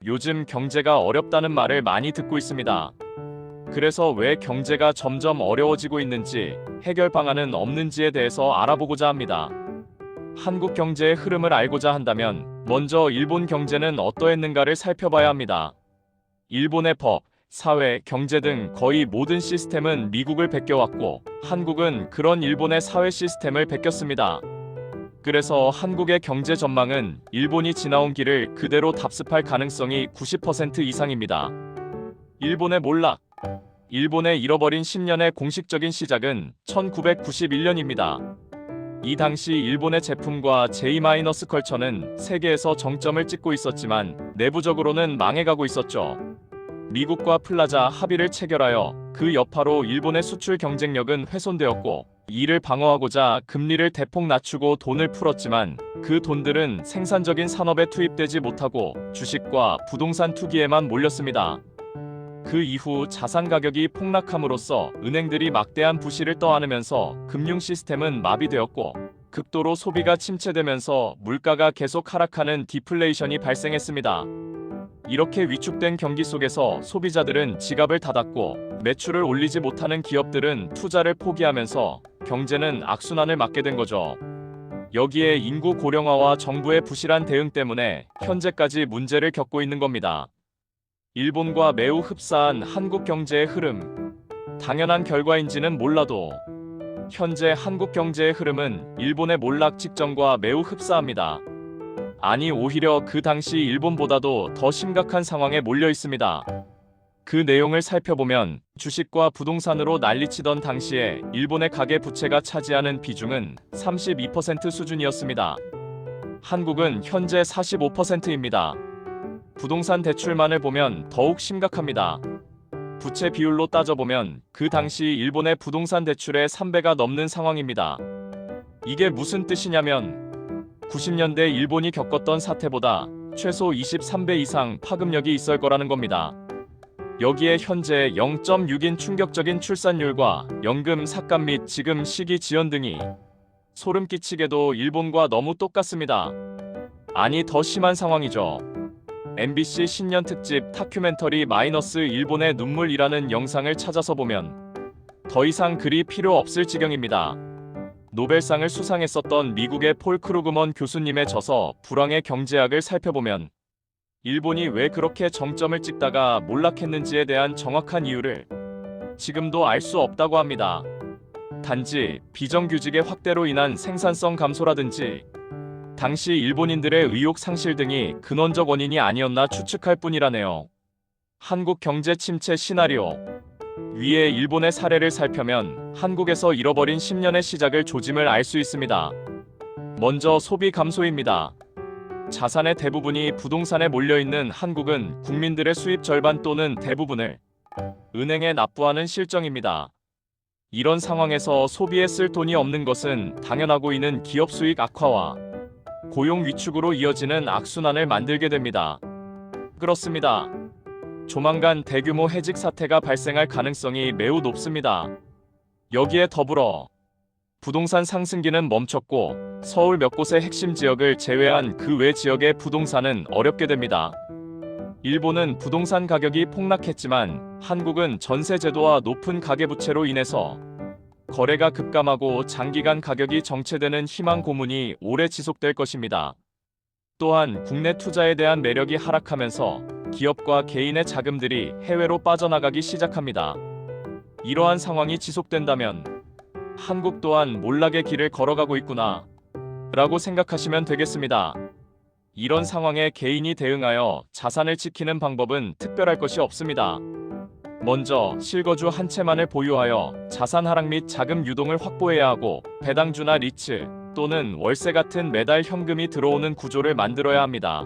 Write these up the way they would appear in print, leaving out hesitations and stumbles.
요즘 경제가 어렵다는 말을 많이 듣고 있습니다. 그래서 왜 경제가 점점 어려워지고 있는지, 해결 방안은 없는지에 대해서 알아보고자 합니다. 한국 경제의 흐름을 알고자 한다면 먼저 일본 경제는 어떠했는가를 살펴봐야 합니다. 일본의 법, 사회, 경제 등 거의 모든 시스템은 미국을 베껴왔고 한국은 그런 일본의 사회 시스템을 베꼈습니다. 그래서 한국의 경제 전망은 일본이 지나온 길을 그대로 답습할 가능성이 90% 이상입니다. 일본의 몰락. 일본의 잃어버린 10년의 공식적인 시작은 1991년입니다. 이 당시 일본의 제품과 J-컬처는 세계에서 정점을 찍고 있었지만 내부적으로는 망해가고 있었죠. 미국과 플라자 합의를 체결하여 그 여파로 일본의 수출 경쟁력은 훼손되었고 이를 방어하고자 금리를 대폭 낮추고 돈을 풀었지만 그 돈들은 생산적인 산업에 투입되지 못하고 주식과 부동산 투기에만 몰렸습니다. 그 이후 자산 가격이 폭락함으로써 은행들이 막대한 부실을 떠안으면서 금융 시스템은 마비되었고 극도로 소비가 침체되면서 물가가 계속 하락하는 디플레이션이 발생했습니다. 이렇게 위축된 경기 속에서 소비자들은 지갑을 닫았고 매출을 올리지 못하는 기업들은 투자를 포기하면서 경제는 악순환을 맞게 된 거죠. 여기에 인구 고령화와 정부의 부실한 대응 때문에 현재까지 문제를 겪고 있는 겁니다. 일본과 매우 흡사한 한국 경제의 흐름. 당연한 결과인지는 몰라도 현재 한국 경제의 흐름은 일본의 몰락 직전과 매우 흡사합니다. 아니 오히려 그 당시 일본보다도 더 심각한 상황에 몰려 있습니다. 그 내용을 살펴보면 주식과 부동산으로 난리치던 당시에 일본의 가계 부채가 차지하는 비중은 32% 수준이었습니다. 한국은 현재 45%입니다. 부동산 대출만을 보면 더욱 심각합니다. 부채 비율로 따져보면 그 당시 일본의 부동산 대출의 3배가 넘는 상황입니다. 이게 무슨 뜻이냐면 90년대 일본이 겪었던 사태보다 최소 23배 이상 파급력이 있을 거라는 겁니다. 여기에 현재 0.6인 충격적인 출산율과 연금 삭감 및 지금 시기 지연 등이 소름 끼치게도 일본과 너무 똑같습니다. 아니 더 심한 상황이죠. MBC 신년 특집 다큐멘터리 마이너스 일본의 눈물이라는 영상을 찾아서 보면 더 이상 글이 필요 없을 지경입니다. 노벨상을 수상했었던 미국의 폴 크루그먼 교수님의 저서 불황의 경제학을 살펴보면 일본이 왜 그렇게 정점을 찍다가 몰락했는지에 대한 정확한 이유를 지금도 알 수 없다고 합니다. 단지 비정규직의 확대로 인한 생산성 감소라든지 당시 일본인들의 의욕 상실 등이 근원적 원인이 아니었나 추측할 뿐이라네요. 한국 경제 침체 시나리오. 위에 일본의 사례를 살펴면 한국에서 잃어버린 10년의 시작을 조짐을 알 수 있습니다. 먼저 소비 감소입니다. 자산의 대부분이 부동산에 몰려있는 한국은 국민들의 수입 절반 또는 대부분을 은행에 납부하는 실정입니다. 이런 상황에서 소비에 쓸 돈이 없는 것은 당연하고 있는 기업 수익 악화와 고용 위축으로 이어지는 악순환을 만들게 됩니다. 그렇습니다. 조만간 대규모 해직 사태가 발생할 가능성이 매우 높습니다. 여기에 더불어 부동산 상승기는 멈췄고 서울 몇 곳의 핵심 지역을 제외한 그 외 지역의 부동산은 어렵게 됩니다. 일본은 부동산 가격이 폭락했지만 한국은 전세 제도와 높은 가계부채로 인해서 거래가 급감하고 장기간 가격이 정체되는 희망 고문이 오래 지속될 것입니다. 또한 국내 투자에 대한 매력이 하락하면서 기업과 개인의 자금들이 해외로 빠져나가기 시작합니다. 이러한 상황이 지속된다면 한국 또한 몰락의 길을 걸어가고 있구나 라고 생각하시면 되겠습니다. 이런 상황에 개인이 대응하여 자산을 지키는 방법은 특별할 것이 없습니다. 먼저 실거주 한 채만을 보유하여 자산 하락 및 자금 유동을 확보해야 하고 배당주나 리츠 또는 월세 같은 매달 현금이 들어오는 구조를 만들어야 합니다.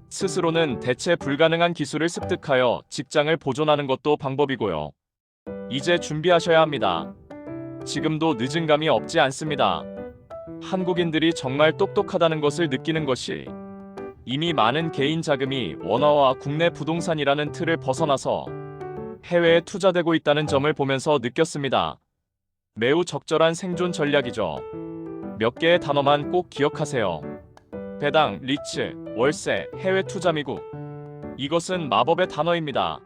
스스로는 대체 불가능한 기술을 습득하여 직장을 보존하는 것도 방법이고요. 이제 준비하셔야 합니다. 지금도 늦은 감이 없지 않습니다. 한국인들이 정말 똑똑하다는 것을 느끼는 것이 이미 많은 개인 자금이 원화와 국내 부동산이라는 틀을 벗어나서 해외에 투자되고 있다는 점을 보면서 느꼈습니다. 매우 적절한 생존 전략이죠. 몇 개의 단어만 꼭 기억하세요. 배당, 리츠, 월세, 해외 투자 미국. 이것은 마법의 단어입니다.